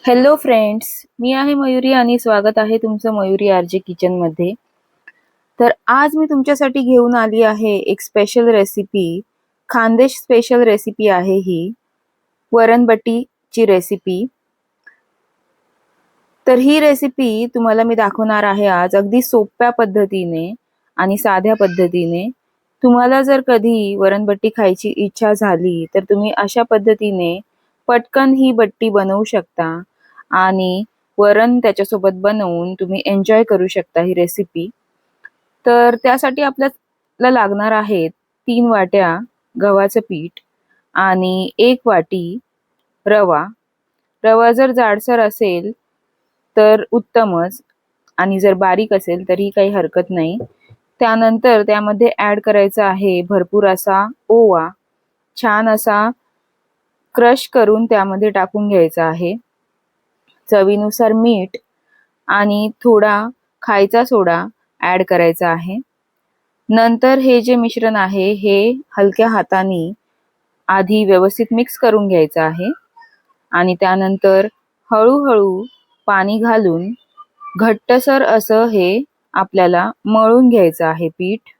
Hello friends, मी आहे मयुरी आणि स्वागत आहे तुमचं मयुरी आरजे किचन मध्ये। तर आज मी तुमच्यासाठी घेऊन आली आहे एक special recipe, Khandesh special recipe आहे ही वरणबट्टीची रेसिपी। तर ही रेसिपी तुम्हाला मी दाखवणार आहे आज अगदी सोप्या पद्धतीने आणि साध्या पद्धतीने। तुम्हाला जर कधी वरणबट्टी खायची इच्छा झाली तर तुम्ही अशा पद्धतीने पटकन ही बट्टी बनवू शकता आणि वरण त्याच्यासोबत बनवून तुम्ही एन्जॉय करू शकता ही रेसिपी। तर त्यासाठी आपल्याला लागणार आहेत 3 वाट्या गव्हाचं पीठ आणि 1 वाटी रवा। रवा जर जाडसर असेल तर उत्तमच आणि जर बारीक असेल तरी काही हरकत नाही। त्यानंतर त्यामध्ये ऍड करायचा आहे भरपूर असा ओवा, छान असा क्रश करून त्यामध्ये टाकून घ्यायचा आहे। चवीनुसार मीठ आणि थोडा खायचा सोडा ऍड करायचा आहे। नंतर हे जे मिश्रण आहे हे हलक्या हाताने आधी व्यवस्थित मिक्स करून घ्यायचं आहे आणि त्यानंतर हळूहळू पाणी घालून घट्टसर असं हे आपल्याला मळून घ्यायचं आहे पीठ।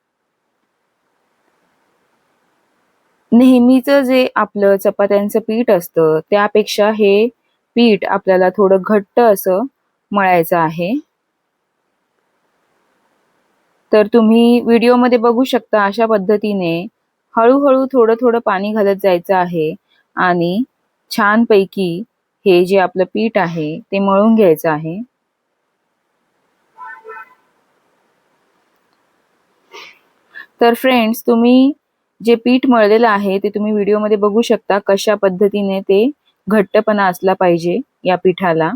नेहमीचं जे आपलं चपात्यांचं पीठ असतं त्यापेक्षा हे पीठ आपल्याला थोडं घट्ट असं मळायचं आहे। तर तुम्ही व्हिडिओमध्ये बघू शकता अशा पद्धतीने हळूहळू थोडं थोडं पाणी घालत जायचं आहे आणि छानपैकी हे जे आपलं पीठ आहे ते मळून घ्यायचं आहे। तर फ्रेंड्स, तुम्ही जे पीठ मळलेलं आहे ते तुम्ही व्हिडिओमध्ये बघू शकता कशा पद्धतीने ते घट्टपणा असला पाहिजे या पिठाला।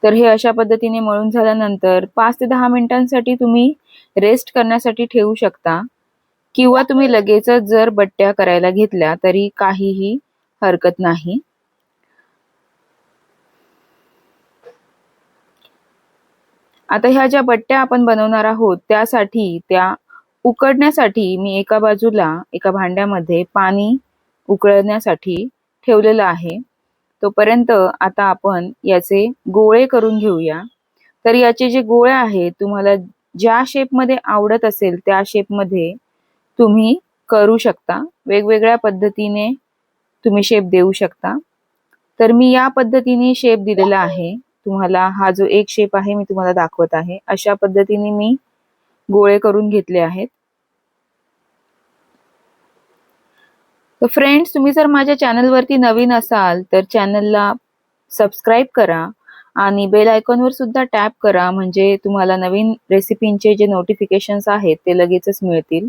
तर हे अशा पद्धतीने मळून झाल्यानंतर 5 ते 10 मिनिटांसाठी तुम्ही रेस्ट करण्यासाठी ठेवू शकता किंवा तुम्ही लगेचच जर बट्ट्या करायला घेतल्या तरी काहीही हरकत नाही। आता ह्या ज्या बट्ट्या आपण बनवणार आहोत त्यासाठी त्या उकडण्यासाठी मी एका बाजूला एका भांड्यामध्ये पाणी उकळण्यासाठी ठेवलेलं आहे। तोपर्यंत आता आपण याचे गोळे करून घेऊया। तर याचे जे गोळे आहेत तुम्हाला ज्या शेपमध्ये आवडत असेल त्या शेपमध्ये तुम्ही करू शकता। वेगवेगळ्या पद्धतीने तुम्ही शेप देऊ शकता। तर मी या पद्धतीने शेप दिलेला आहे। तुम्हाला हा जो एक शेप आहे मी तुम्हाला दाखवत आहे अशा पद्धतीने मी गोळे करून घेतले आहेत। तर फ्रेंड्स, तुम्ही जर माझ्या चॅनलवरती नवीन असाल तर चॅनलला सबस्क्राईब करा आणि बेल आयकॉनवर सुद्धा टॅप करा, म्हणजे तुम्हाला नवीन रेसिपींचे जे नोटिफिकेशन्स आहेत ते लगेचच मिळतील।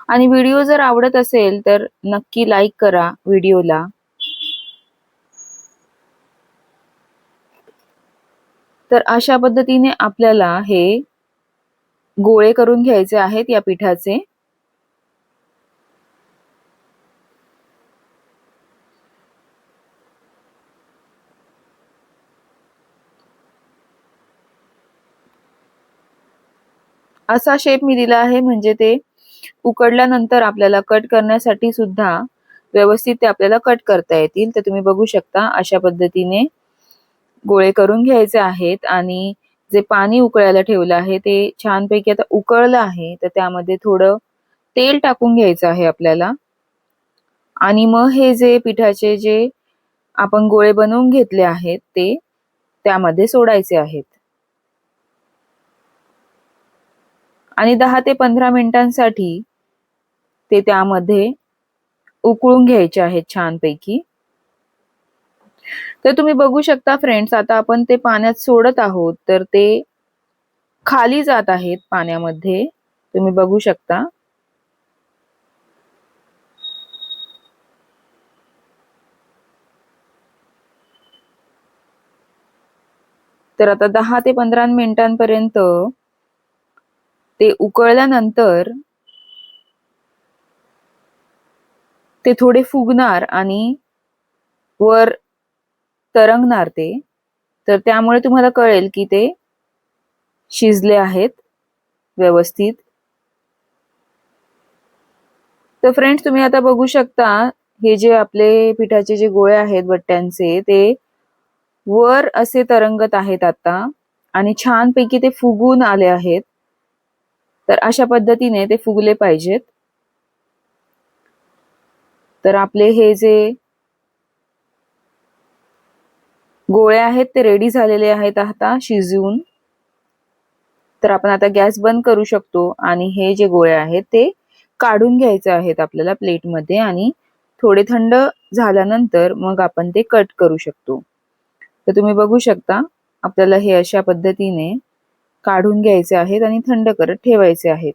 आणि व्हिडिओ जर आवडत असेल तर नक्की लाईक करा व्हिडिओला। तर अशा पद्धतीने आपल्याला हे गोळे करून घ्यायचे आहेत या पिठाचे। असा शेप मी दिला आहे म्हणजे ते उकडल्यानंतर आपल्याला कट करण्यासाठी सुद्धा व्यवस्थित ते आपल्याला कट करता येतील। तर तुम्ही बघू शकता अशा पद्धतीने गोळे करून घ्यायचे आहेत आणि जे पाणी उकळायला ठेवलं आहे ते छानपैकी आता उकळलं आहे। तर त्यामध्ये थोडं तेल टाकून घ्यायचं आहे आपल्याला आणि मग हे जे पिठाचे जे आपण गोळे बनवून घेतले आहेत ते त्यामध्ये सोडायचे आहेत आणि 10 ते 15 मिनिटांसाठी ते त्यामध्ये उकळून घ्यायचे आहेत छानपैकी। तर तुम्ही बघू शकता फ्रेंड्स, आता आपण ते पाण्यात सोडत आहोत तर ते खाली जात आहेत पाण्यामध्ये, तुम्ही बघू शकता। तर आता 10 ते 15 मिनिटांपर्यंत ते उकळल्यानंतर ते थोडे फुगणार आणि वर तरंगणार ते। तर त्यामुळे तुम्हाला कळेल की ते शिजले आहेत व्यवस्थित। तर फ्रेंड्स, तुम्ही आता बघू शकता हे जे आपले पिठाचे जे गोळे आहेत बट्ट्यांचे, ते वर असे तरंगत आहेत आता आणि छानपैकी ते फुगून आले आहेत. तर अशा पद्धतीने ते फुगले पाहिजेत. तर आपले हे जे गोळे आहेत ते रेडी झालेले आहेत आता शिजवून. तर आपण आता गॅस बंद करू शकतो आणि हे जे गोळे आहेत ते काढून घ्यायचे आहेत आपल्याला प्लेटमध्ये आणि थोडे थंड झाल्यानंतर मग आपण ते कट करू शकतो. तर तुम्ही बघू शकता आपल्याला हे अशा पद्धतीने काढून घ्यायचे आहेत आणि थंड करत ठेवायचे आहेत.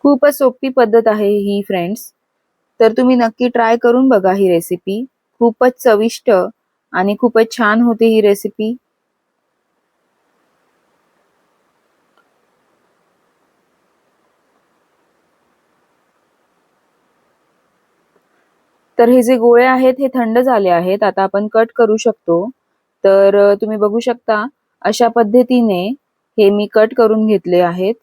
खूपच सोपी पद्धत आहे ही फ्रेंड्स. तर तुम्ही नक्की ट्राय करून बघा ही रेसिपी. खूपच चविष्ट आणि खूपच छान होते ही रेसिपी. तर हे जे गोळे आहेत हे थंड झाले आहेत. आता आपण कट करू शकतो. तर तुम्ही बघू शकता अशा पद्धतीने हे मी कट करून घेतले आहेत.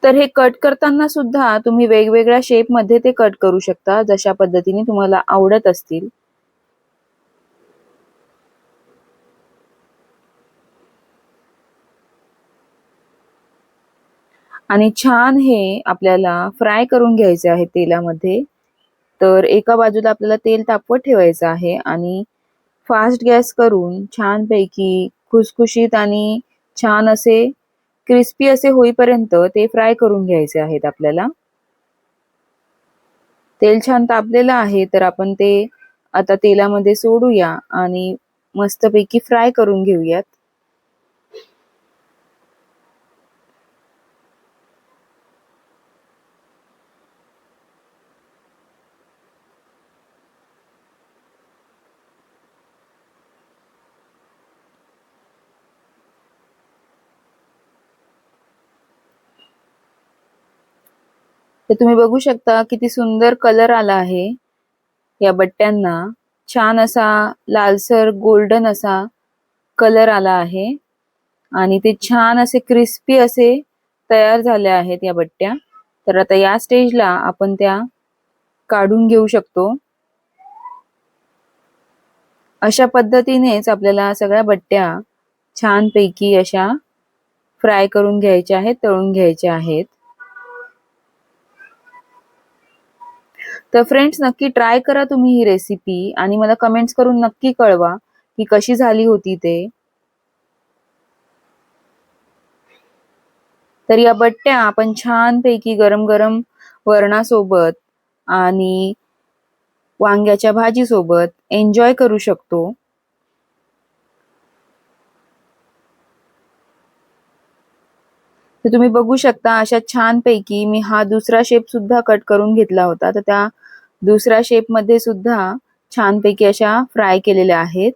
तर हे कट करताना सुद्धा तुम्ही वेगवेगळ्या शेपमध्ये ते कट करू शकता, जशा पद्धतीने तुम्हाला आवडत असतील. आणि छान हे आपल्याला फ्राय करून घ्यायचे आहे तेलामध्ये. तर एका बाजूला आपल्याला तेल तापवत ठेवायचं आहे आणि फास्ट गॅस करून छानपैकी खुसखुशीत आणि छान असे क्रिस्पी असे होईपर्यंत ते फ्राय करून घ्यायचे आहेत आपल्याला. तेल छान तापलेलं आहे तर आपण ते आता तेलामध्ये सोडूया आणि मस्तपैकी फ्राय करून घेऊयात. तर तुम्ही बघू शकता किती सुंदर कलर आला आहे या बट्ट्यांना. छान असा लालसर गोल्डन असा कलर आला आहे आणि ते छान असे क्रिस्पी असे तयार झाले आहेत या बट्ट्या. तर आता या स्टेजला आपण त्या काढून घेऊ शकतो. अशा पद्धतीनेच आपल्याला सगळ्या बट्ट्या छानपैकी अशा फ्राय करून घ्यायच्या आहेत, तळून घ्यायच्या आहेत. तर फ्रेंड्स नक्की ट्राय करा तुम्ही ही रेसिपी आणि मला कमेंट्स करून नक्की कळवा की कशी झाली होती ते. तर या बट्ट्या आपण छानपैकी गरम गरम वरणासोबत आणि वांग्याच्या भाजी सोबत एन्जॉय करू शकतो. तर तुम्ही बघू शकता अशा छानपैकी मी हा दुसरा शेप सुद्धा कट करून घेतला होता. तर त्या दुसऱ्या शेप मध्ये सुद्धा छानपैकी अशा फ्राय केलेल्या आहेत.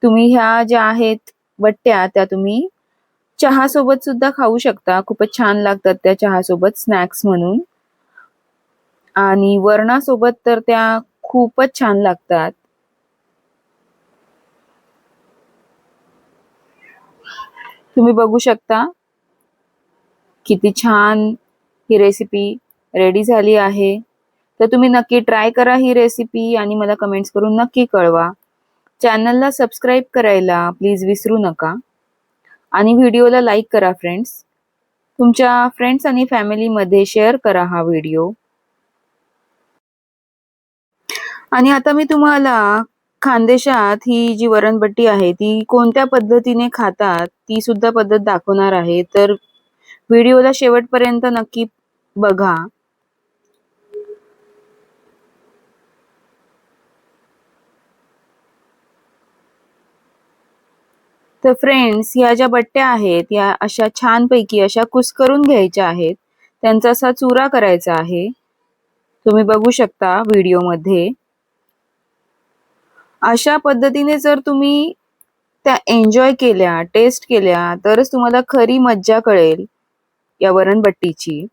तुम्ही ह्या ज्या आहेत बट्ट्या त्या तुम्ही चहा सोबत सुद्धा खाऊ शकता. खूपच छान लागतात त्या चहा सोबत स्नॅक्स म्हणून. आणि वरणासोबत तर त्या खूपच छान लागतात. तुम्ही बघू शकता किती छान ही रेसिपी रेडी झाली आहे. तर तुम्ही नक्की ट्राय करा ही रेसिपी आणि मला कमेंट्स करून नक्की कळवा. चॅनलला सबस्क्राईब करायला प्लीज विसरू नका आणि व्हिडिओला लाईक करा फ्रेंड्स. तुमच्या फ्रेंड्स आणि फॅमिलीमध्ये शेअर करा हा व्हिडिओ. आणि आता मी तुम्हाला खानदेशात ही जी वरणबट्टी आहे ती कोणत्या पद्धतीने खातात ती सुद्धा पद्धत दाखवणार आहे. तर व्हिडिओला शेवटपर्यंत नक्की बघा. तर फ्रेंड्स ह्या ज्या बट्ट्या आहेत या अशा छानपैकी अशा कुस्करून घ्यायच्या आहेत. त्यांचा असा चुरा करायचा आहे. तुम्ही बघू शकता व्हिडिओमध्ये. अशा पद्धतीने जर तुम्ही त्या एन्जॉय केल्या, टेस्ट केल्या, तरच तुम्हाला खरी मज्जा कळेल या वरणबट्टीची.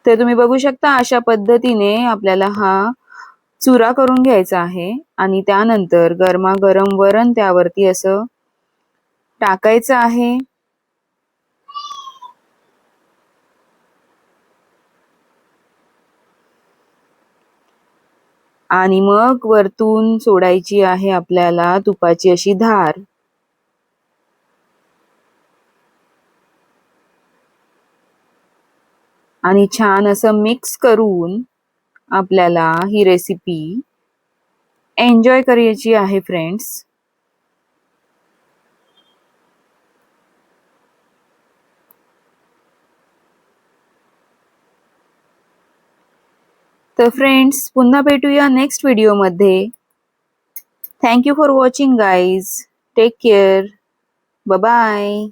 तर तुम्ही बघू शकता अशा पद्धतीने आपल्याला हा चुरा करून घ्यायचा आहे आणि त्यानंतर गरमागरम वरण त्यावरती असं टाकायचं आहे. आणि मग वरतून सोडायची आहे आपल्याला तुपाची अशी धार. आणि छान असं मिक्स करून आपल्याला ही रेसिपी एन्जॉय करायची आहे फ्रेंड्स. तर फ्रेंड्स पुन्हा भेटूया नेक्स्ट व्हिडिओमध्ये. Thank you for watching guys. Take care. Bye bye.